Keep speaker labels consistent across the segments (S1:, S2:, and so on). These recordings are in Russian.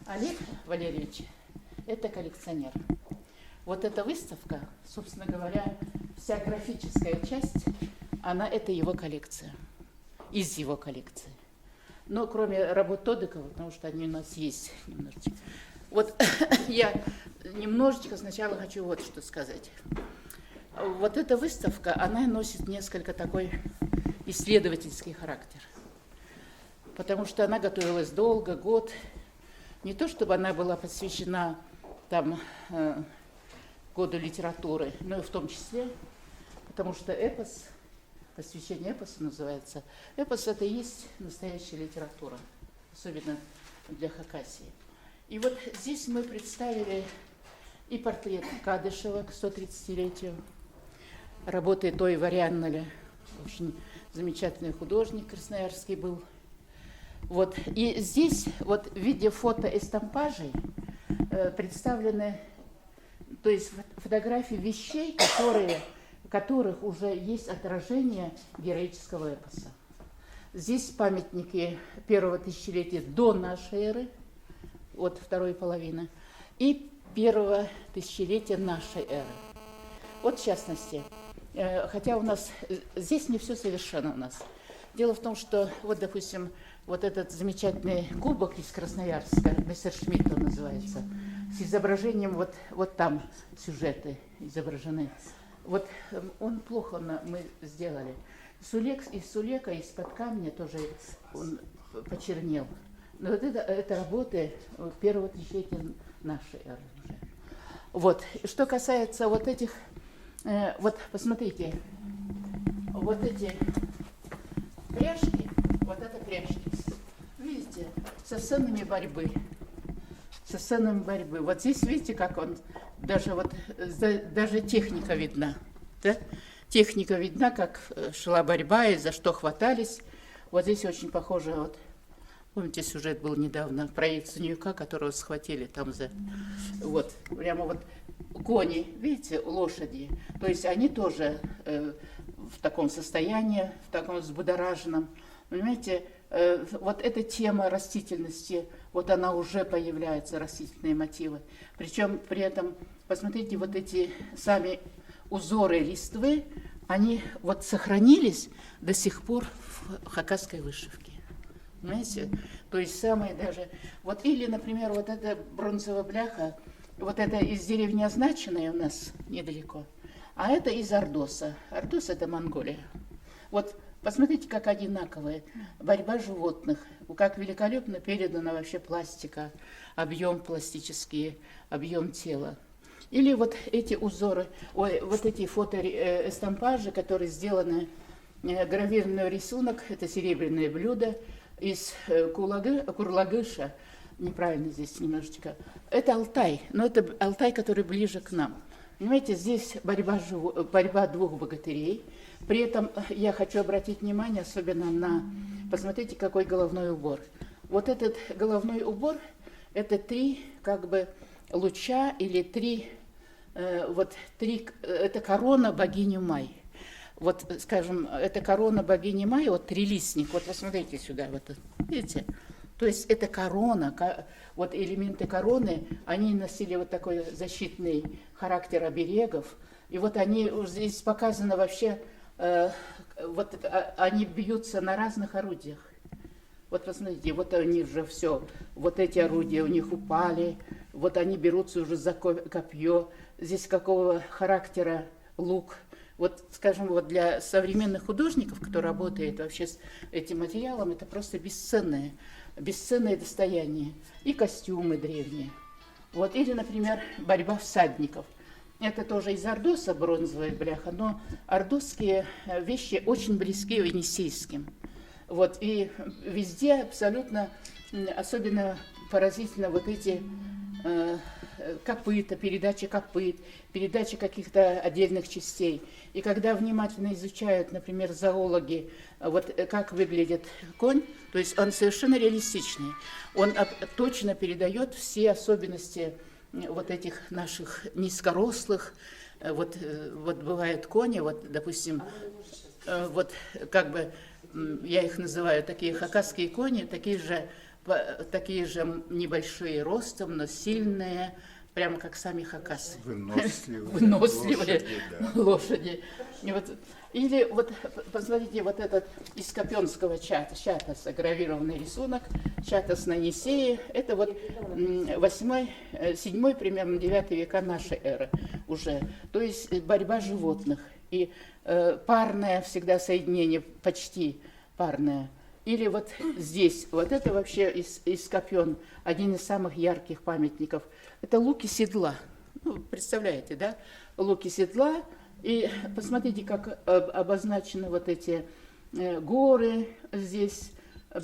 S1: Олег Валерьевич – это коллекционер. Вот эта выставка, собственно говоря, вся графическая часть, это его коллекция, из его коллекции. Но кроме работ Тодыкова, потому что они у нас есть немножечко. Вот я немножечко сначала хочу вот что сказать. Вот эта выставка, она носит несколько такой исследовательский характер. Потому что она готовилась долго, год. Не то, чтобы она была посвящена там, году литературы, но и в том числе, потому что эпос, посвящение эпосу называется. Эпос – это и есть настоящая литература, особенно для Хакасии. И вот здесь мы представили и портрет Кадышева к 130-летию, работы Той Варянналя, очень замечательный художник красноярский был. Вот. И здесь вот в виде фотоэстампажей представлены, то есть фотографии вещей, в которых уже есть отражение героического эпоса. Здесь памятники первого тысячелетия до нашей эры, от второй половины, и первого тысячелетия нашей эры. Вот в частности, хотя у нас здесь не все совершенно у нас. Дело в том, что вот, допустим, вот этот замечательный кубок из Красноярска, Мессершмитт он называется, с изображением, вот там сюжеты изображены. Вот он плохо мы сделали. Из сулека, из-под камня тоже он почернел. Но вот это работы первого тысячелетия нашей эры уже. Вот. Что касается вот этих, вот посмотрите, вот эти пряжки, вот это пряжки, видите, со сценами борьбы. Со сценами борьбы. Вот здесь видите, как он, даже техника видна. Да? Техника видна, как шла борьба и за что хватались. Вот здесь очень похоже, вот, помните, сюжет был недавно, проект Санюка, которого схватили там за... Вот, прямо вот кони, видите, лошади. То есть они тоже в таком состоянии, в таком взбудораженном. Понимаете, вот эта тема растительности, вот она уже появляется, растительные мотивы. Причем при этом, посмотрите, вот эти сами узоры листвы, они вот сохранились до сих пор в хакасской вышивке. Понимаете? То есть самые даже... Вот или, например, вот эта бронзовая бляха, вот это из деревни Означенной у нас недалеко, а это из Ордоса. Ордос – это Монголия. Вот посмотрите, как одинаковые. Борьба животных, как великолепно передана вообще пластика, объем пластический, объем тела. Или вот эти узоры, вот эти фотоэстампажи, которые сделаны, гравированный рисунок, это серебряное блюдо из Курлагыша, неправильно здесь немножечко, это Алтай, но это Алтай, который ближе к нам. Понимаете, здесь борьба двух богатырей. При этом я хочу обратить внимание особенно на, посмотрите, какой головной убор. Вот этот головной убор, это три как бы луча или три, это корона богини Май. Вот, скажем, это корона богини Май, вот трилистник, вот посмотрите сюда, вот, видите? То есть это корона, вот элементы короны, они носили вот такой защитный характер оберегов. И вот они, здесь показано вообще, вот они бьются на разных орудиях. Вот посмотрите, вот они уже все, вот эти орудия у них упали, вот они берутся уже за копье. Здесь какого характера лук. Вот, скажем, вот для современных художников, кто работает вообще с этим материалом, это просто бесценное достояние. И костюмы древние. Вот, или, например, борьба всадников. Это тоже из Ордоса бронзовая бляха, но ордосские вещи очень близки к енисейским. Вот, и везде абсолютно, особенно поразительно вот эти копыта, передача копыт, передача каких-то отдельных частей. И когда внимательно изучают, например, зоологи, вот как выглядит конь, то есть он совершенно реалистичный, он точно передает все особенности вот этих наших низкорослых, вот бывают кони, вот, допустим, вот как бы, я их называю, такие хакасские кони, такие же такие же небольшие ростом, но сильные, прямо как сами хакасы. Выносливые лошади. И вот, или вот, посмотрите, вот этот из Копенского Чатаса гравированный рисунок, Чатас на Нисее, это вот 7 примерно 9 века нашей эры уже. То есть борьба животных и парное всегда соединение, почти парное. Или вот здесь, вот это вообще из Копен, один из самых ярких памятников. Это луки седла. Ну, представляете, да? Луки седла. И посмотрите, как обозначены вот эти горы здесь,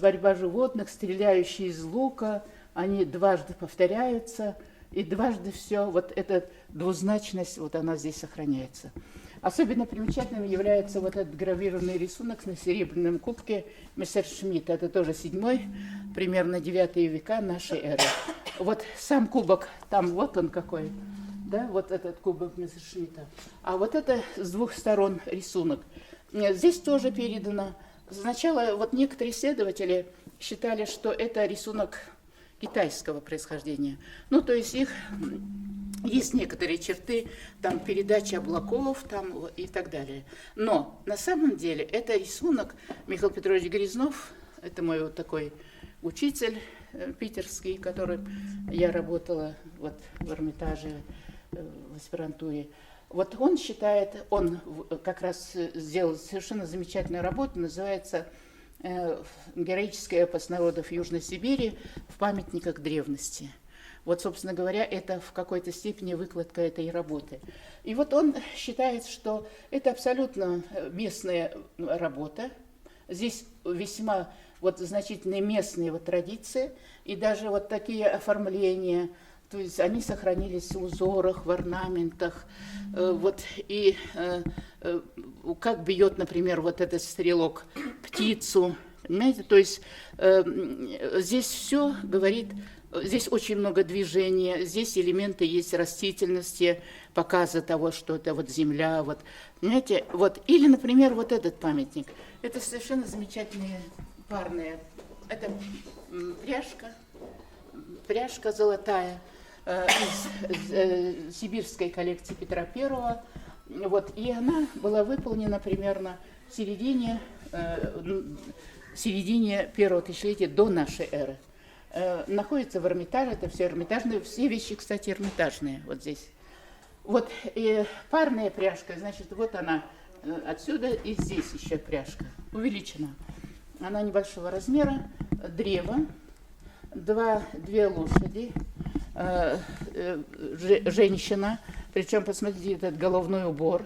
S1: борьба животных, стреляющие из лука. Они дважды повторяются, и дважды все, вот эта двузначность, вот она здесь сохраняется. Особенно примечательным является вот этот гравированный рисунок на серебряном кубке Мессершмитта. Это тоже 7-й, примерно 9 века нашей эры. Вот сам кубок, там вот он какой, да, вот этот кубок Мессершмитта. А вот это с двух сторон рисунок. Здесь тоже передано. Сначала вот некоторые исследователи считали, что это рисунок китайского происхождения. Ну, то есть их... Есть некоторые черты, там, передачи облаков там, и так далее. Но на самом деле это рисунок Михаил Петрович Грязнов, это мой вот такой учитель питерский, которым я работала вот в Эрмитаже, в аспирантуре. Вот он считает, он как раз сделал совершенно замечательную работу, называется «Героический эпос народов Южной Сибири в памятниках древности». Вот, собственно говоря, это в какой-то степени выкладка этой работы. И вот он считает, что это абсолютно местная работа. Здесь весьма вот значительные местные вот традиции, и даже вот такие оформления, то есть они сохранились в узорах, в орнаментах. Вот, и как бьет, например, вот этот стрелок птицу. Понимаете, то есть здесь все говорит... Здесь очень много движения, здесь элементы есть растительности, показа того, что это вот земля, вот, понимаете, вот, или, например, вот этот памятник, это совершенно замечательные парные, это пряжка золотая из сибирской коллекции Петра I, вот, и она была выполнена примерно в середине первого тысячелетия до нашей эры. Находится в Эрмитаже, это все эрмитажные, все вещи, кстати, эрмитажные, вот здесь. Вот и парная пряжка, значит, вот она отсюда, и здесь еще пряжка, увеличена. Она небольшого размера, древо, две лошади, женщина, причем, посмотрите, этот головной убор.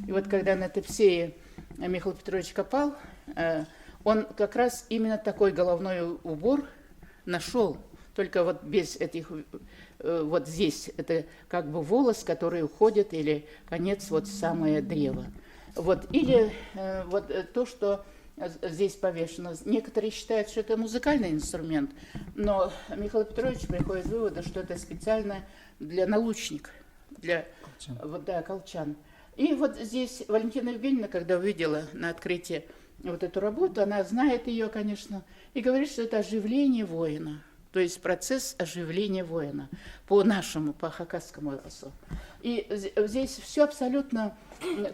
S1: И вот когда на Тепсее Михаил Петрович копал, он как раз именно такой головной убор нашел, только вот без этих, вот здесь, это как бы волос, который уходит, или конец, вот самое древо. Вот, или вот то, что здесь повешено. Некоторые считают, что это музыкальный инструмент, но Михаил Петрович приходит к выводу, что это специально для налучник, для вот, да, колчан. И вот здесь Валентина Евгеньевна, когда увидела на открытии вот эту работу, она знает ее, конечно, и говорит, что это оживление воина, то есть процесс оживления воина по нашему, по хакасскому эпосу. И здесь все абсолютно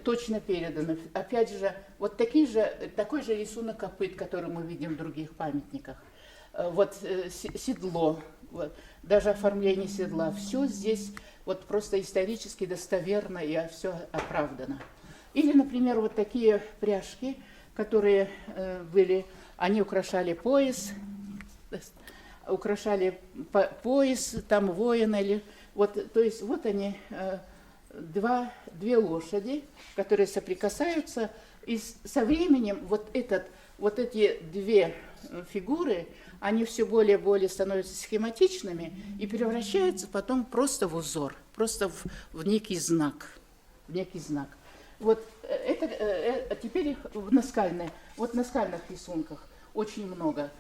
S1: точно передано. Опять же, вот такой же рисунок копыт, который мы видим в других памятниках. Вот седло, вот, даже оформление седла, все здесь вот просто исторически достоверно и все оправдано. Или, например, вот такие пряжки, которые были, они украшали пояс, там воина, или вот, то есть вот они, две лошади, которые соприкасаются, и со временем вот эти две фигуры, они все более и более становятся схематичными и превращаются потом просто в узор, просто в некий знак, Вот это теперь в наскальных рисунках очень много.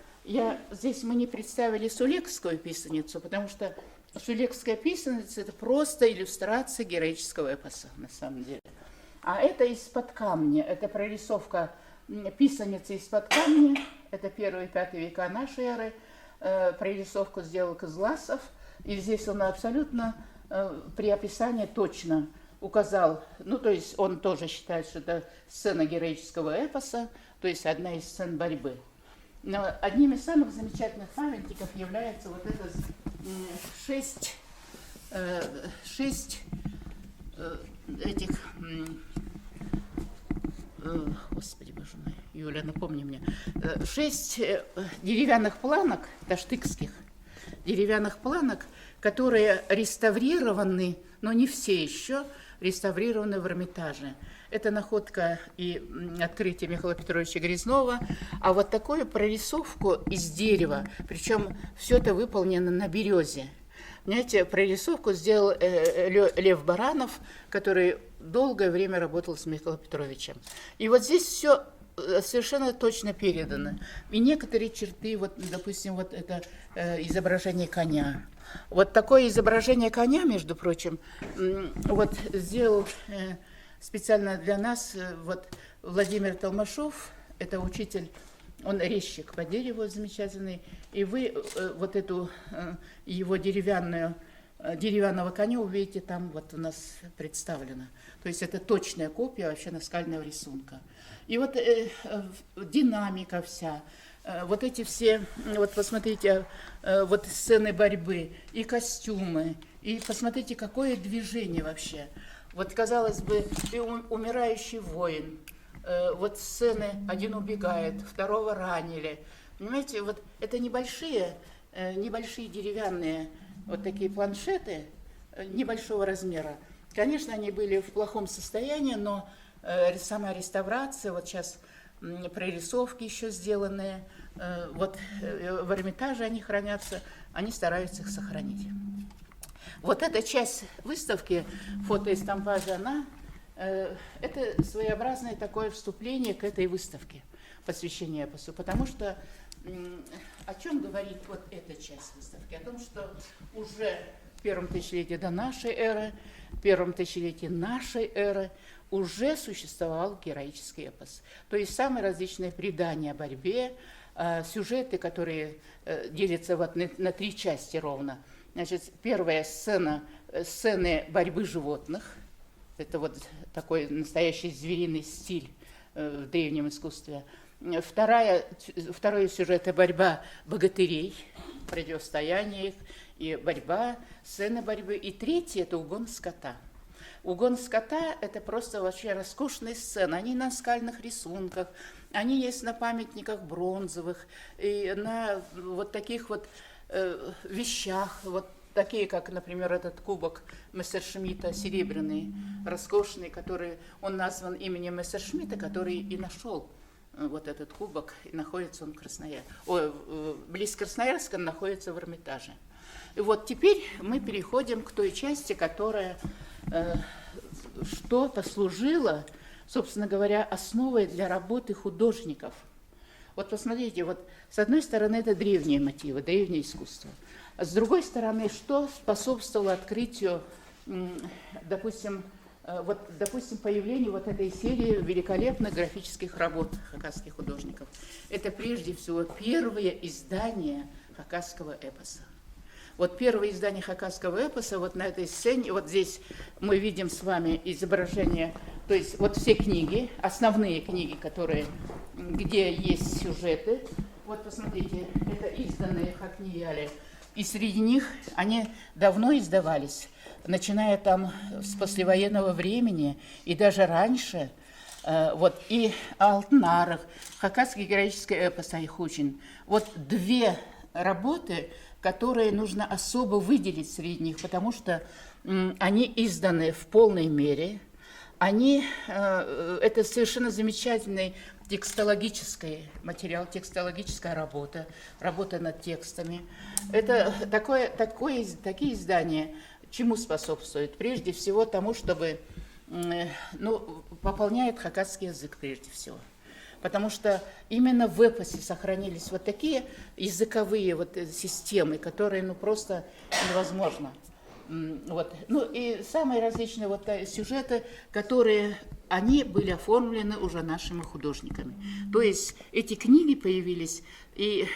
S1: Здесь мы не представили сулексскую писаницу, потому что сулексская писаница – это просто иллюстрация героического эпоса, на самом деле. А это из-под камня, это прорисовка писаницы из-под камня, это 1 и 5 века нашей эры. прорисовку сделал Кызласов, и здесь он абсолютно при описании точно указал, ну, то есть он тоже считает, что это сцена героического эпоса, то есть одна из сцен борьбы. Но одним из самых замечательных памятников является вот это 6 этих, господи, боже мой, Юля, напомни мне, 6 деревянных планок, таштыкских деревянных планок, которые реставрированы, но не все еще, реставрированы в Эрмитаже. Это находка и открытие Михаила Петровича Грязнова. А вот такую прорисовку из дерева, причем все это выполнено на березе. Понимаете, прорисовку сделал Лев Баранов, который долгое время работал с Михаилом Петровичем. И вот здесь все совершенно точно передано. И некоторые черты, вот, допустим, вот это изображение коня. Вот такое изображение коня, между прочим, вот сделал специально для нас вот Владимир Толмашов, это учитель, он резчик по дереву замечательный, и вы вот эту его деревянного коня увидите там вот у нас представлено. То есть это точная копия вообще наскального рисунка. И вот динамика вся, вот эти все, вот посмотрите, вот сцены борьбы и костюмы, и посмотрите, какое движение вообще. Вот, казалось бы, и умирающий воин, вот сцены, один убегает, второго ранили. Понимаете, вот это небольшие деревянные вот такие планшеты небольшого размера. Конечно, они были в плохом состоянии, но сама реставрация, вот сейчас прорисовки еще сделанные, вот в Эрмитаже они хранятся, они стараются их сохранить. Вот эта часть выставки фотоэстампажа, это своеобразное такое вступление к этой выставке, посвящение эпосу, потому что о чем говорит вот эта часть выставки? О том, что уже в первом тысячелетии до нашей эры, в первом тысячелетии нашей эры уже существовал героический эпос. То есть самые различные предания о борьбе, сюжеты, которые делятся вот на 3 части ровно. Значит, первая сцена, сцены борьбы животных. Это вот такой настоящий звериный стиль в древнем искусстве. Второй сюжет – это борьба богатырей, противостояние их и борьба, сцены борьбы. И третий – это угон скота. Угон скота – это просто вообще роскошные сцены. Они на скальных рисунках, они есть на памятниках бронзовых, и на вот таких вот вещах, вот такие, как, например, этот кубок Мессершмитта, серебряный, роскошный, который он назван именем Мессершмитта, который и нашел вот этот кубок, и находится он в близ Красноярска, находится в Эрмитаже. И вот теперь мы переходим к той части, которая что послужила, собственно говоря, основой для работы художников. Вот посмотрите, вот с одной стороны это древние мотивы, древнее искусство. А с другой стороны, что способствовало открытию, допустим, появлению вот этой серии великолепных графических работ хакасских художников. Это прежде всего первое издание хакасского эпоса. Вот первое издание хакасского эпоса, вот на этой сцене, вот здесь мы видим с вами изображение, то есть вот все книги, основные книги, где есть сюжеты. Вот посмотрите, это изданные хакнияли. И среди них они давно издавались, начиная там с послевоенного времени и даже раньше. Вот, и Алтнарах, хакасский героический эпос Айхучин. Вот 2 работы, которые нужно особо выделить среди них, потому что они изданы в полной мере. Это совершенно замечательный текстологический материал, текстологическая работа над текстами. Это такие издания чему способствуют? Прежде всего тому, чтобы пополняет хакасский язык прежде всего. Потому что именно в эпосе сохранились вот такие языковые вот системы, которые просто невозможно. Вот. И самые различные вот сюжеты, которые они были оформлены уже нашими художниками. То есть эти книги появились, и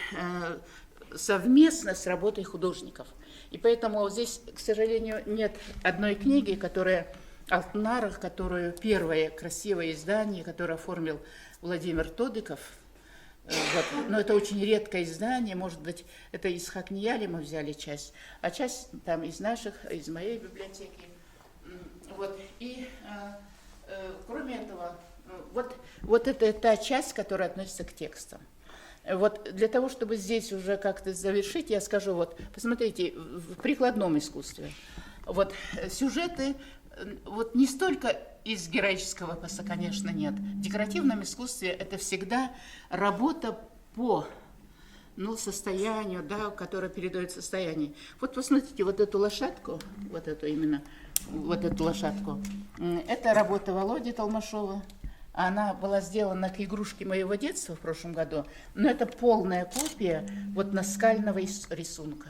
S1: совместно с работой художников. И поэтому здесь, к сожалению, нет одной книги, которая «Алтнарах», которую первое красивое издание, которое оформил Владимир Тодыков. Вот. Но это очень редкое издание, может быть, это из Хакнияли мы взяли часть, а часть там из наших, из моей библиотеки. Вот. И кроме этого, вот это та часть, которая относится к текстам. Вот для того, чтобы здесь уже как-то завершить, я скажу, вот, посмотрите, в прикладном искусстве, вот, сюжеты, вот не столько из героического эпоса, конечно, нет. В декоративном искусстве это всегда работа по, состоянию, да, которое передает состояние. Вот посмотрите, вот эту лошадку, вот эту именно, вот эту лошадку, это работа Володи Толмашова. Она была сделана к игрушке моего детства в прошлом году, но это полная копия вот наскального рисунка.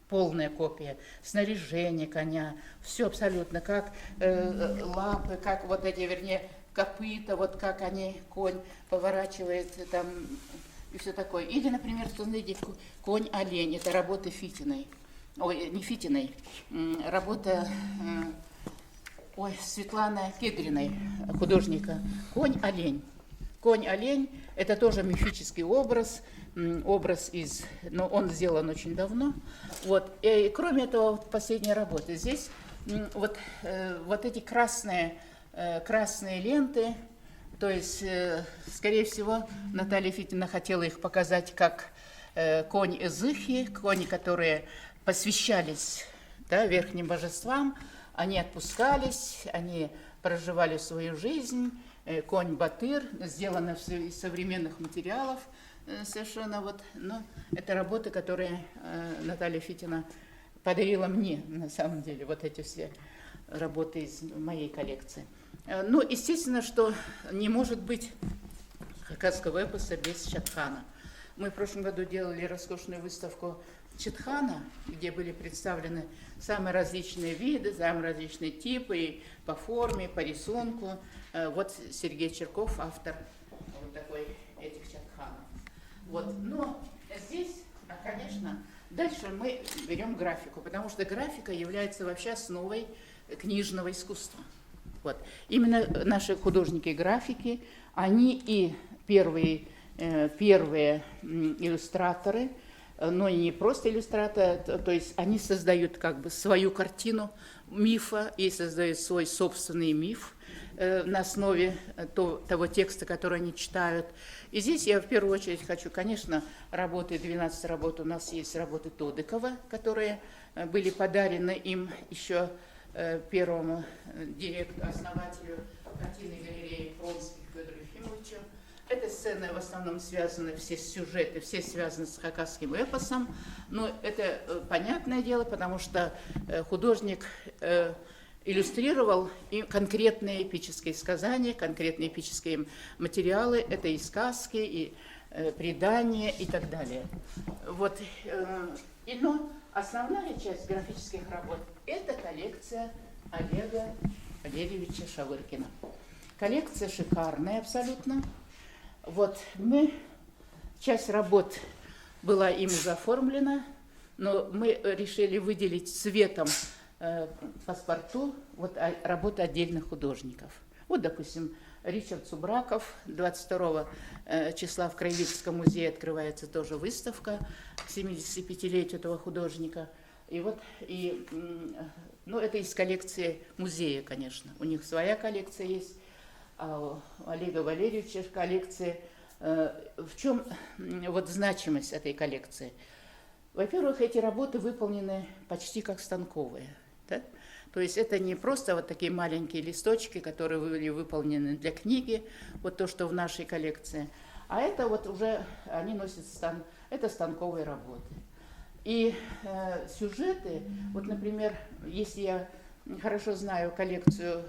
S1: Полная копия, снаряжение коня, все абсолютно, как лапы, как вот эти, вернее, копыта, вот как они, конь поворачивает там и все такое. Или, например, смотрите, конь-олень, это работа Фитиной, ой, не Фитиной, работа... Светланы Кедриной, художника. Конь-олень. Конь-олень – это тоже мифический образ из, но он сделан очень давно. Вот. И кроме этого, последняя работа. Здесь вот эти красные ленты, то есть, скорее всего, Наталья Фитина хотела их показать как конь-эзыхи, кони, которые посвящались, да, верхним божествам. Они отпускались, они проживали свою жизнь. Конь-батыр, сделано из современных материалов совершенно. Вот. Но это работа, которую Наталья Фитина подарила мне, на самом деле, вот эти все работы из моей коллекции. Ну, естественно, что не может быть хакасского эпоса без Чатхана. Мы в прошлом году делали роскошную выставку Чатхана, где были представлены самые различные виды, самые различные типы, и по форме, по рисунку. Вот Сергей Черков, автор вот такой этих Чатханов. Вот. Но здесь, конечно, дальше мы берем графику, потому что графика является вообще основой книжного искусства. Вот. Именно наши художники-графики, они и первые иллюстраторы, но не просто иллюстраторы, то есть они создают как бы свою картину мифа и создают свой собственный миф на основе того текста, который они читают. И здесь я в первую очередь хочу, конечно, 12 работ у нас есть работы Тодыкова, которые были подарены им еще первому основателю картинной галереи Пронских Федору Ефимовичу. Это сцены в основном связаны, все сюжеты, все связаны с хакасским эпосом. Но это понятное дело, потому что художник иллюстрировал и конкретные эпические сказания, конкретные эпические материалы. Это и сказки, и предания, и так далее. Вот. Но основная часть графических работ – это коллекция Олега Валерьевича Шавыркина. Коллекция шикарная абсолютно. Вот часть работ была им уже оформлена, но мы решили выделить цветом паспорту вот работы отдельных художников. Вот, допустим, Ричард Субраков, 22 числа в Краеведческом музее открывается тоже выставка к 75-летию этого художника. И вот, это из коллекции музея, конечно. У них своя коллекция есть, а у Олега Валерьевича коллекция. В чем вот значимость этой коллекции? Во-первых, эти работы выполнены почти как станковые. Да? То есть это не просто вот такие маленькие листочки, которые были выполнены для книги, вот то, что в нашей коллекции, а это вот уже они носят это станковые работы. И сюжеты, вот, например, если я хорошо знаю коллекцию,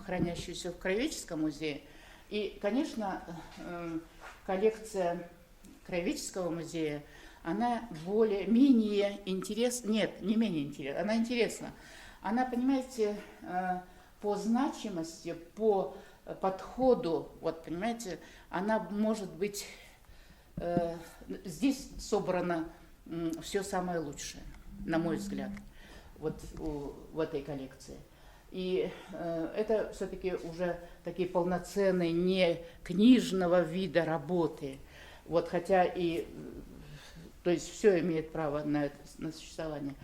S1: хранящуюся в Краеведческом музее, и, конечно, коллекция Краеведческого музея, она менее интересна, нет, не менее интересна, она интересна. Она, понимаете, по значимости, по подходу, вот, понимаете, она может быть, здесь собрана все самое лучшее, на мой взгляд, вот в этой коллекции. И это все-таки уже такие полноценные, не книжного вида работы. Вот, хотя и, то есть все имеет право на существование.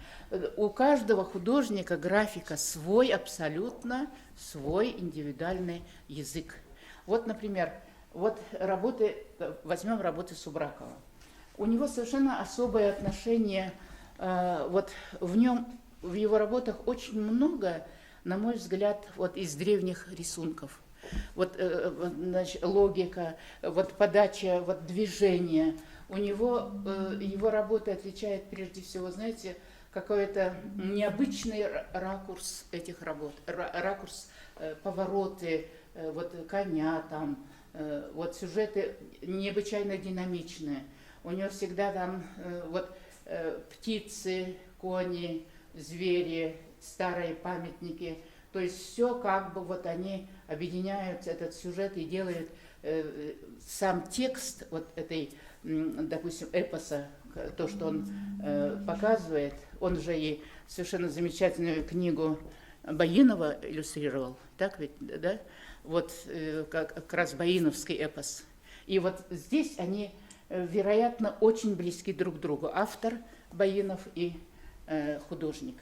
S1: У каждого художника, графика свой, абсолютно свой индивидуальный язык. Вот, например, вот возьмем работы Субракова. У него совершенно особое отношение, вот в его работах очень много, на мой взгляд, вот из древних рисунков. Вот, значит, логика, вот подача, вот движение. У него его работы отличает прежде всего, знаете, какой-то необычный ракурс этих работ, ракурс, повороты, вот коня там, вот сюжеты необычайно динамичные. У него всегда там вот птицы, кони, звери, старые памятники. То есть все как бы вот они объединяют этот сюжет и делают сам текст вот этой, допустим, эпоса, то, что он показывает. Он же и совершенно замечательную книгу Баинова иллюстрировал, так ведь, да? Вот как раз баиновский эпос. И вот здесь они, вероятно, очень близки друг к другу. Автор Баинов и художник.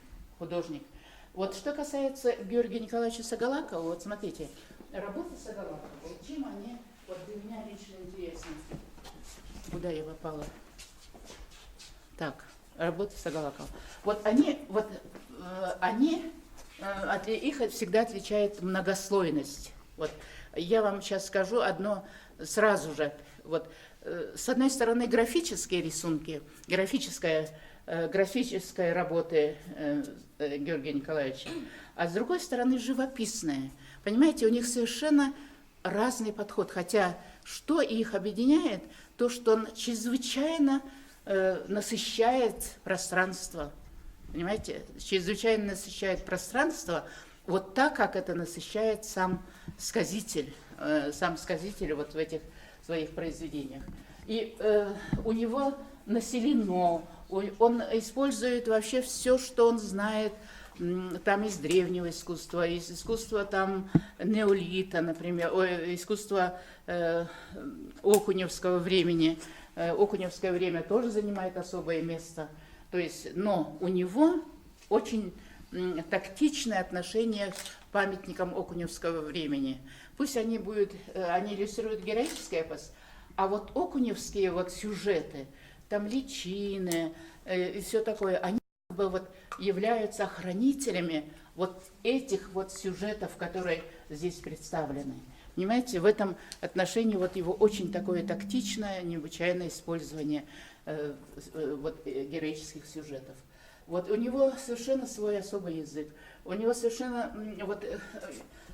S1: Вот что касается Георгия Николаевича Сагалакова, вот смотрите, работы Сагалакова, вот чем они вот для меня лично интересны. Куда я попала? Так, работы Сагалакова. Вот их всегда отличает многослойность. Вот я вам сейчас скажу одно сразу же. Вот с одной стороны графические рисунки, графическая работы Георгия Николаевича, а с другой стороны живописная. Понимаете, у них совершенно разный подход. Хотя что их объединяет? То, что он чрезвычайно насыщает пространство. Понимаете, чрезвычайно насыщает пространство, вот так, как это насыщает сам сказитель вот в этих своих произведениях. И у него населено, он использует вообще все, что он знает, там из древнего искусства, из искусства там неолита, например, искусства окуневского времени. Окуневское время тоже занимает особое место. То есть, но у него очень тактичное отношение к памятникам окуневского времени. Пусть они иллюстрируют героический эпос, а вот окуневские вот сюжеты, там личины и все такое, они как бы вот являются хранителями вот этих вот сюжетов, которые здесь представлены. Понимаете, в этом отношении вот его очень такое тактичное, необычайное использование вот героических сюжетов. Вот у него совершенно свой особый язык, у него совершенно вот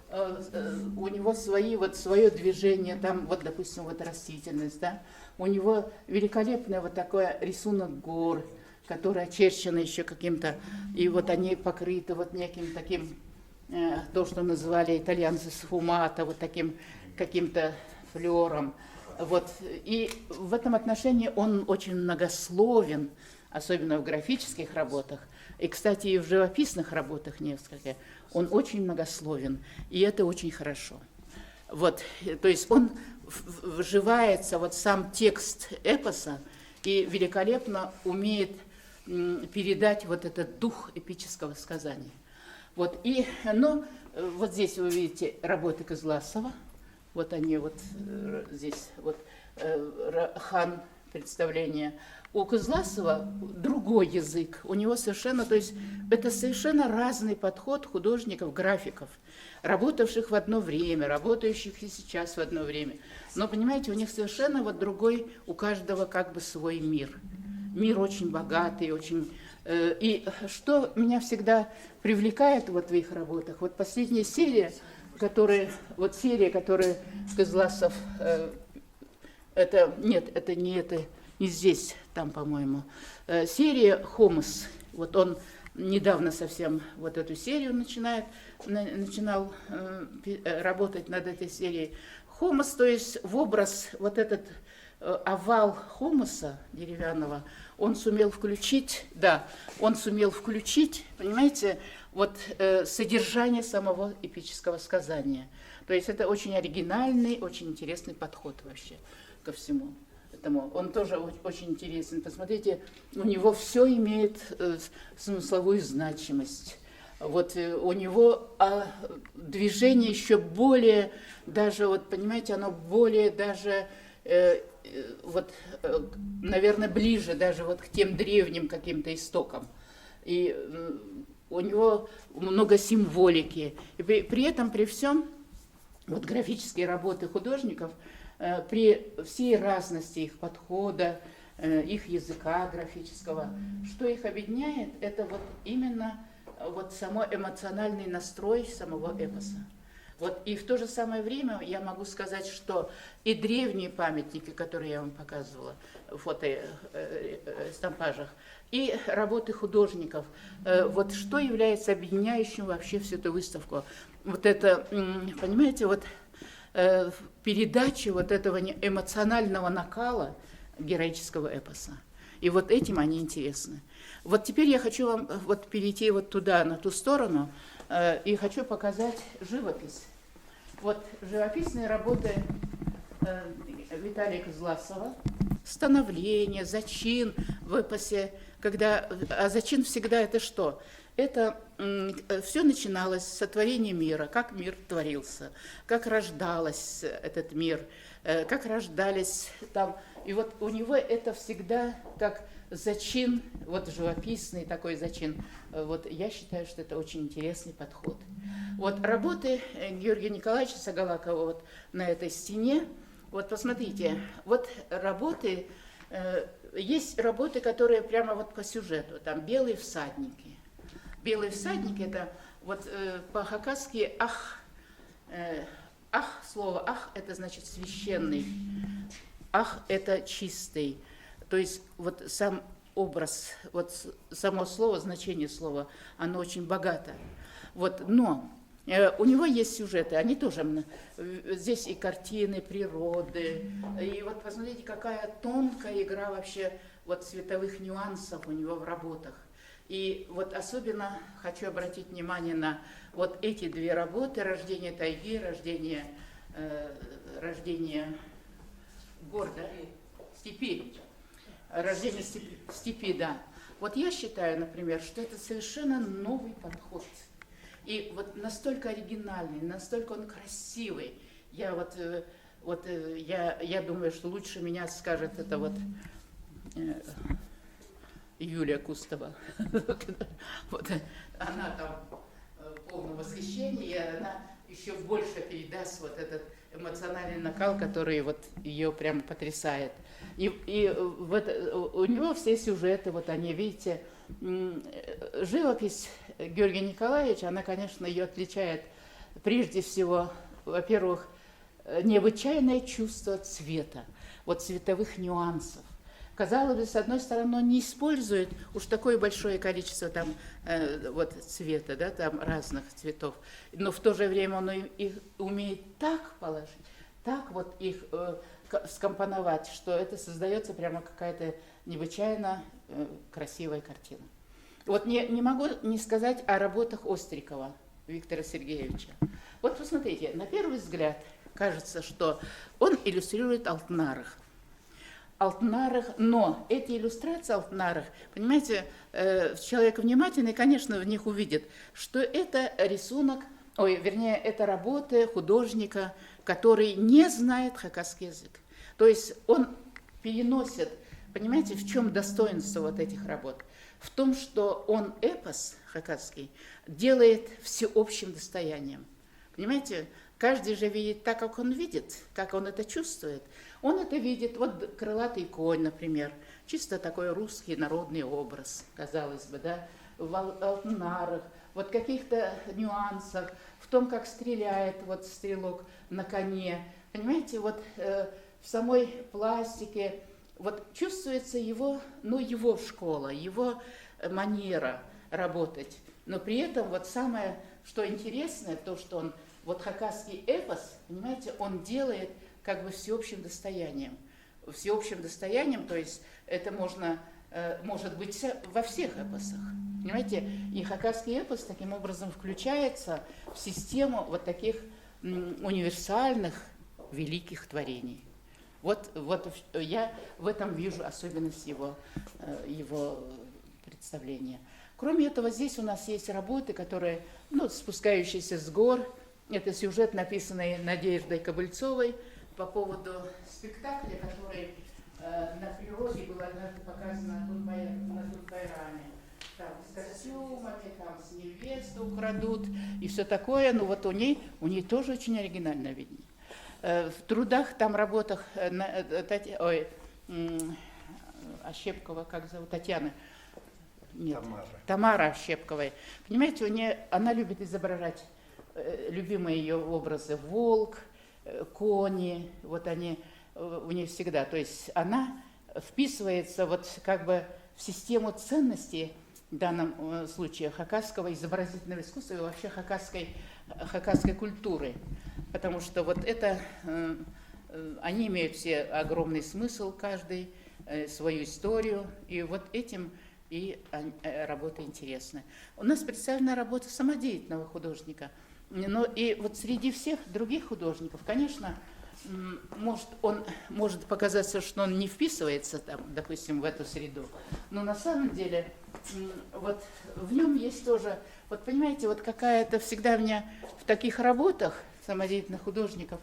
S1: у него свое движение, там вот, допустим, вот растительность, да, у него великолепный вот такой рисунок гор, который очерчен еще каким-то, и вот они покрыты вот неким таким, то, что называли итальянцы сфумато, вот таким каким-то флером. Вот. И в этом отношении он очень многословен, особенно в графических работах. И, кстати, и в живописных работах несколько. Он очень многословен, и это очень хорошо. Вот. То есть он вживается вот в сам текст эпоса и великолепно умеет передать вот этот дух эпического сказания. Вот. Вот здесь вы видите работы Кызласова. Вот они вот здесь, вот хан представление. У Кызласова другой язык, у него совершенно, то есть это совершенно разный подход художников, графиков, работавших в одно время, работающих и сейчас в одно время. Но, понимаете, у них совершенно вот другой, у каждого как бы свой мир. Мир очень богатый, очень... И что меня всегда привлекает вот в их работах, вот последняя серия, которую Кызласов, это не здесь, там, по-моему, серия «Хомос». Вот он недавно совсем вот эту серию начинал работать над этой серией. «Хомос», то есть в образ вот этот овал хумуса деревянного, он сумел включить, понимаете, вот содержание самого эпического сказания. То есть это очень оригинальный, очень интересный подход вообще ко всему этому. Он тоже очень интересен. Посмотрите, у него все имеет смысловую значимость. Вот у него движение еще более, даже, вот понимаете, оно более даже, наверное, ближе даже вот к тем древним каким-то истокам. И у него много символики. И при этом, при всем, вот графические работы художников, при всей разности их подхода, их языка графического, что их объединяет, это вот именно вот самой эмоциональный настрой самого эпоса. Вот, и в то же самое время я могу сказать, что и древние памятники, которые я вам показывала в фотостампажах, и работы художников, вот что является объединяющим вообще всю эту выставку. Вот это, понимаете, вот передача вот этого эмоционального накала героического эпоса. И вот этим они интересны. Вот теперь я хочу вам вот перейти вот туда, на ту сторону, и хочу показать живопись. Вот живописные работы Виталия Козласова. Становление, зачин в эпосе. А зачин всегда это что? Это все начиналось с сотворения мира, как мир творился, как рождался этот мир, как рождались там. И вот у него это всегда как зачин, вот живописный такой зачин. Вот я считаю, что это очень интересный подход. Вот работы Георгия Николаевича Сагалакова вот на этой стене. Вот посмотрите, вот работы, есть работы, которые прямо вот по сюжету, там «Белые всадники». «Белые всадники» это вот по-хакасски слово «ах» это значит священный, «ах» это чистый. То есть вот сам образ, вот само слово, значение слова, оно очень богато. Вот, но у него есть сюжеты, они тоже, здесь и картины, природы, и вот посмотрите, какая тонкая игра вообще вот цветовых нюансов у него в работах. И вот особенно хочу обратить внимание на вот эти две работы: «Рождение тайги», рождение города, степи. «Рождение степи», да. Вот я считаю, например, что это совершенно новый подход. И вот настолько оригинальный, настолько он красивый. Я думаю, что лучше меня скажет это вот Юлия Кустова. Вот она там в полном восхищении, и она еще больше передаст вот этот эмоциональный накал, который вот ее прямо потрясает. И у него все сюжеты, вот они, видите, живопись Георгия Николаевича, она, конечно, ее отличает прежде всего, во-первых, необычайное чувство цвета, вот цветовых нюансов. Казалось бы, с одной стороны, он не использует уж такое большое количество там вот цвета, да, там разных цветов, но в то же время он их умеет так положить, так вот их скомпоновать, что это создается прямо какая-то необычайно красивая картина. Вот не могу не сказать о работах Острикова Виктора Сергеевича. Вот посмотрите, на первый взгляд кажется, что он иллюстрирует Алтнарых, но эти иллюстрации Алтнарых, понимаете, человек внимательный, конечно, в них увидит, что это рисунок, это работы художника, который не знает хакасский язык. То есть он переносит, понимаете, в чем достоинство вот этих работ? В том, что он эпос хакасский делает всеобщим достоянием. Понимаете, каждый же видит так, как он видит, как он это чувствует. Он это видит, вот крылатый конь, например, чисто такой русский народный образ, казалось бы, да, в алтнарах, вот каких-то нюансах, в том, как стреляет вот стрелок на коне. Понимаете, вот в самой пластике вот чувствуется его школа, его манера работать. Но при этом вот самое, что интересное, то, что он, вот хакасский эпос, понимаете, он делает как бы всеобщим достоянием. всеобщим достоянием, то есть это может быть во всех эпосах. Понимаете? И хакасский эпос таким образом включается в систему вот таких универсальных великих творений. Вот я в этом вижу особенность его представления. Кроме этого, здесь у нас есть работы, которые, спускающиеся с гор. Это сюжет, написанный Надеждой Кобыльцовой по поводу спектакля, который на природе был однажды показан на Турбайраме. Там с костюмами, там с невесту украдут и все такое. Ну вот у ней тоже очень оригинальное видение. В трудах, там работах Ощепкова, как зовут, Татьяны? Нет, Тамара Ощепковой. Понимаете, она любит изображать любимые ее образы: волк, кони, вот они у нее всегда. То есть она вписывается вот как бы в систему ценностей, в данном случае хакасского изобразительного искусства и вообще хакасской культуры. Потому что вот это, они имеют все огромный смысл, каждый, свою историю, и вот этим и работа интересна. У нас представлена работа самодеятельного художника. Но и вот среди всех других художников, конечно, может показаться, что он не вписывается там, допустим, в эту среду, но на самом деле вот в нем есть тоже, вот понимаете, вот какая-то всегда у меня в таких работах самодеятельных художников,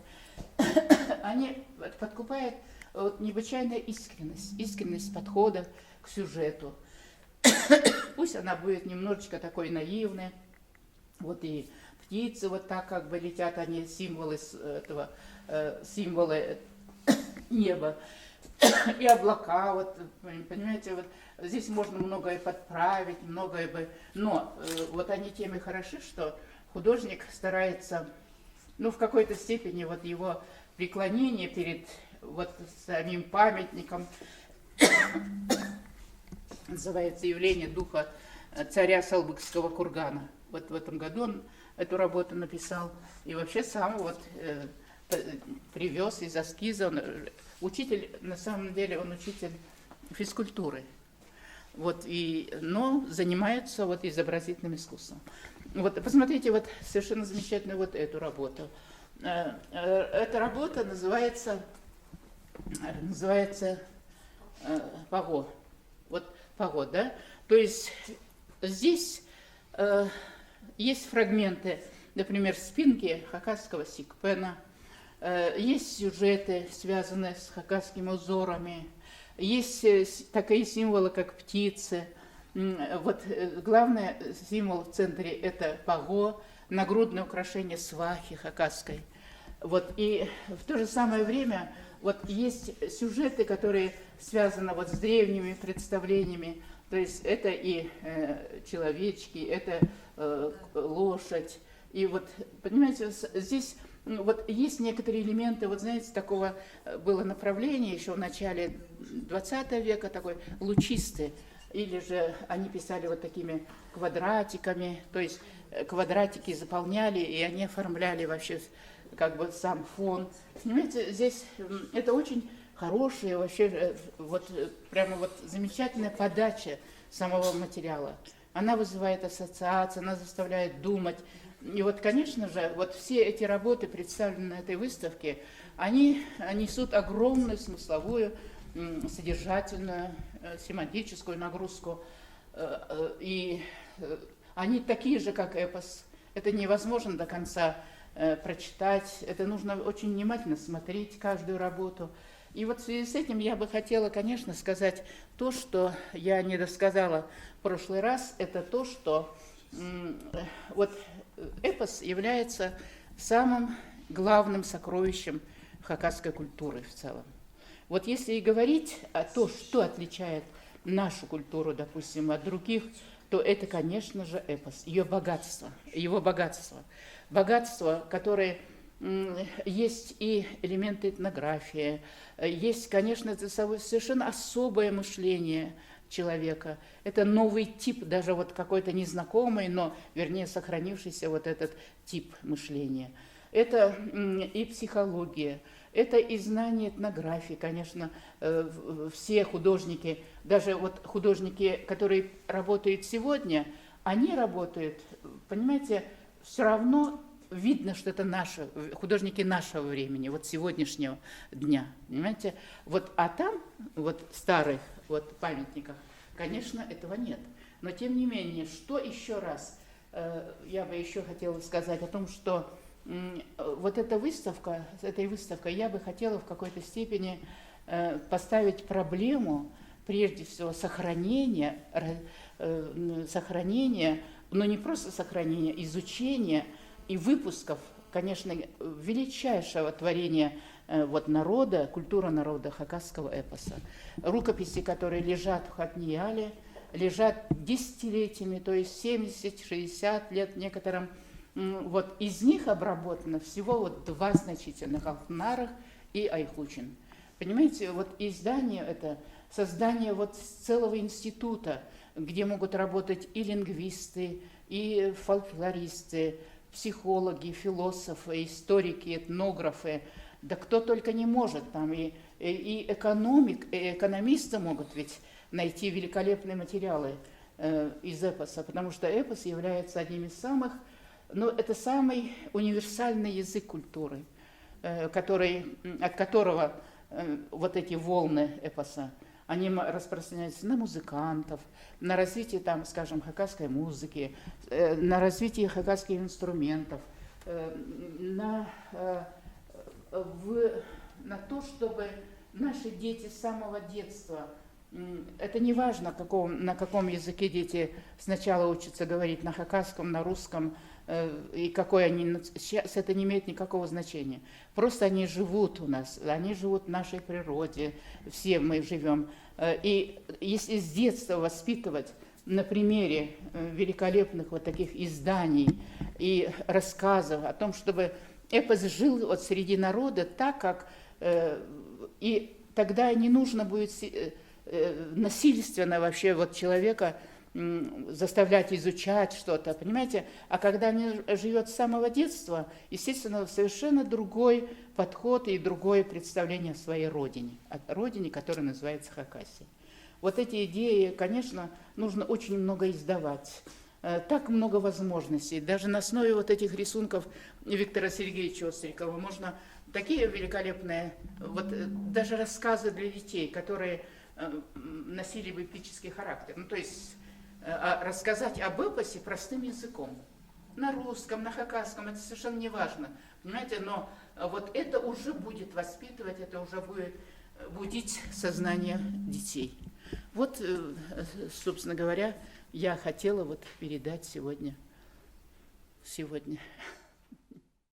S1: они подкупают вот необычайная искренность подхода к сюжету. Пусть она будет немножечко такой наивной, вот и птицы вот так как бы летят, они символы неба, и облака, вот, понимаете, вот здесь можно многое подправить, многое бы, но вот они тем и хороши, что художник старается, в какой-то степени вот его преклонение перед вот самим памятником, называется «Явление духа царя Салбыкского кургана». Вот в этом году он эту работу написал, и вообще сам вот привез из эскиза. Учитель, на самом деле, он учитель физкультуры, вот, но занимается вот изобразительным искусством. Вот, посмотрите, вот совершенно замечательную вот эту работу. Эта работа называется «Паго». Вот «Паго», да? То есть здесь есть фрагменты, например, спинки хакасского сикпена, есть сюжеты, связанные с хакасскими узорами, есть такие символы, как птицы. Вот главный символ в центре – это паго, нагрудное украшение свахи хакасской. Вот, и в то же самое время вот есть сюжеты, которые связаны вот с древними представлениями. То есть это и человечки, это лошадь. И вот, понимаете, здесь вот есть некоторые элементы, вот знаете, такого было направления еще в начале 20 века, такой лучистый. Или же они писали вот такими квадратиками, то есть квадратики заполняли, и они оформляли вообще как бы сам фон. Понимаете, здесь это очень хорошая, вообще вот прямо вот замечательная подача самого материала. Она вызывает ассоциации, она заставляет думать. И вот, конечно же, вот все эти работы, представленные на этой выставке, они несут огромную смысловую, содержательную, семантическую нагрузку. И они такие же, как эпос. Это невозможно до конца прочитать. Это нужно очень внимательно смотреть каждую работу. И вот в связи с этим я бы хотела, конечно, сказать то, что я не досказала в прошлый раз. Это то, что вот эпос является самым главным сокровищем хакасской культуры в целом. Вот если и говорить о том, что отличает нашу культуру, допустим, от других, то это, конечно же, эпос, его богатство. Богатство, которое есть и элементы этнографии, есть, конечно, это совершенно особое мышление человека. Это новый тип, даже вот какой-то незнакомый, но, вернее, сохранившийся вот этот тип мышления. Это и психология, это и знание этнографии, конечно, все художники, даже вот художники, которые работают сегодня, они работают, понимаете, все равно видно, что это наши, художники нашего времени, вот сегодняшнего дня, понимаете. Вот, а там, вот старых вот памятниках, конечно, этого нет. Но тем не менее, что еще раз, я бы еще хотела сказать о том, что вот эта выставка, с этой выставкой я бы хотела в какой-то степени поставить проблему, прежде всего, сохранения, но не просто сохранения, изучения и выпусков, конечно, величайшего творения вот народа, культура народа хакасского эпоса. Рукописи, которые лежат в Хатнияле, лежат десятилетиями, то есть 70-60 лет некоторым. Вот из них обработано всего вот 2 значительных: Алтынарах и Айхучин. Понимаете, вот издание это создание вот целого института, где могут работать и лингвисты, и фольклористы, психологи, философы, историки, этнографы, да кто только не может там, и экономисты могут ведь найти великолепные материалы из эпоса, потому что эпос является одним из самых, ну, это самый универсальный язык культуры, от которого вот эти волны эпоса, они распространяются на музыкантов, на развитие, там, скажем, хакасской музыки, на развитие хакасских инструментов, на то, чтобы наши дети с самого детства, это не важно, на каком языке дети сначала учатся говорить, на хакасском, на русском, и какой они, сейчас это не имеет никакого значения. Просто они живут у нас, они живут в нашей природе, все мы живем. И если с детства воспитывать на примере великолепных вот таких изданий и рассказов о том, чтобы эпос жил вот среди народа так, как... И тогда не нужно будет насильственно вообще вот человека заставлять изучать что-то, понимаете? А когда они живет с самого детства, естественно, совершенно другой подход и другое представление о своей родине, о родине, которая называется Хакасия. Вот эти идеи, конечно, нужно очень много издавать. Так много возможностей. Даже на основе вот этих рисунков Виктора Сергеевича Острикова можно такие великолепные, вот даже рассказы для детей, которые носили бы эпический характер. Ну, то есть рассказать об эпосе простым языком. На русском, на хакасском, это совершенно не важно. Понимаете, но вот это уже будет воспитывать, это уже будет будить сознание детей. Вот, собственно говоря, я хотела вот передать сегодня.